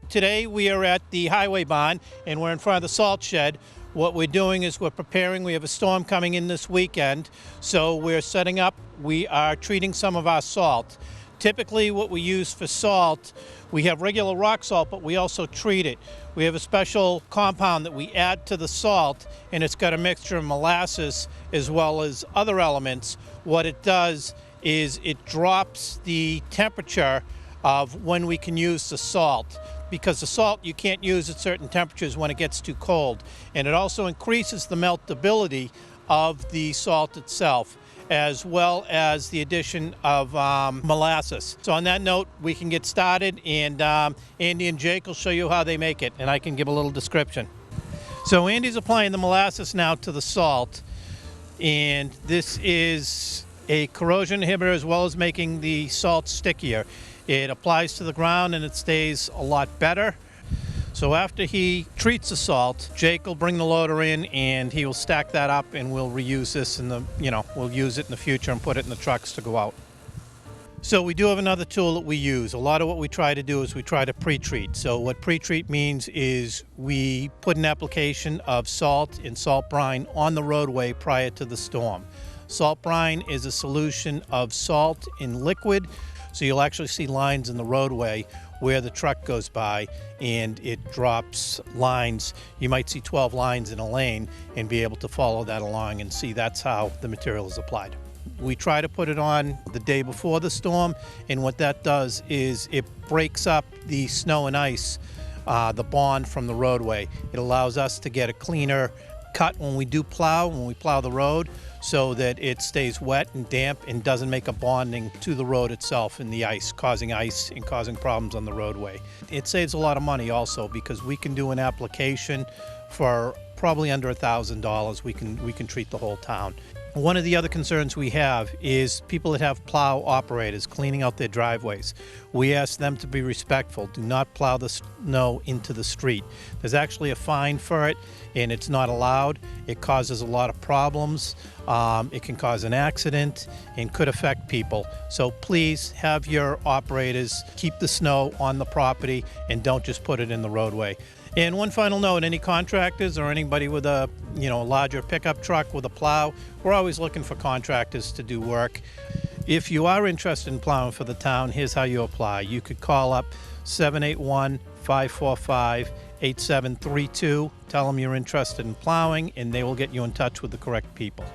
Today we are at the highway barn and we're in front of the salt shed. What we're doing is we're preparing. We have a storm coming in this weekend, so we're setting up. We are treating some of our salt. Typically what we use for salt, we have regular rock salt, but we also treat it. We have a special compound that we add to the salt, and it's got a mixture of molasses as well as other elements. What it does is it drops the temperature of when we can use the salt, because the salt you can't use at certain temperatures when it gets too cold. And it also increases the meltability of the salt itself, as well as the addition of molasses. So on that note, we can get started, and Andy and Jake will show you how they make it, and I can give a little description. So Andy's applying the molasses now to the salt, and this is a corrosion inhibitor as well as making the salt stickier. It applies to the ground and it stays a lot better. So after he treats the salt, Jake will bring the loader in and he will stack that up, and we'll reuse this in the, we'll use it in the future and put it in the trucks to go out. So we do have another tool that we use. A lot of what we try to do is we try to pre-treat. So what pre-treat means is we put an application of salt and salt brine on the roadway prior to the storm. Salt brine is a solution of salt in liquid, so you'll actually see lines in the roadway where the truck goes by and it drops lines. You might see 12 lines in a lane and be able to follow that along and see that's how the material is applied. We try to put it on the day before the storm, and what that does is it breaks up the snow and ice, the bond from the roadway. It allows us to get a cleaner cut when we plow the road, so that it stays wet and damp and doesn't make a bonding to the road itself in the ice and causing problems on the roadway. It saves a lot of money also, because we can do an application for probably under $1,000. We can treat the whole town. One of the other concerns we have is people that have plow operators cleaning out their driveways. We ask them to be respectful. Do not plow the snow into the street. There's actually a fine for it, and it's not allowed. It causes a lot of problems. It can cause an accident and could affect people. So please have your operators keep the snow on the property and don't just put it in the roadway. And one final note, any contractors or anybody with a larger pickup truck with a plow, we're always looking for contractors to do work. If you are interested in plowing for the town, here's how you apply. You could call up 781-545-8732, tell them you're interested in plowing, and they will get you in touch with the correct people.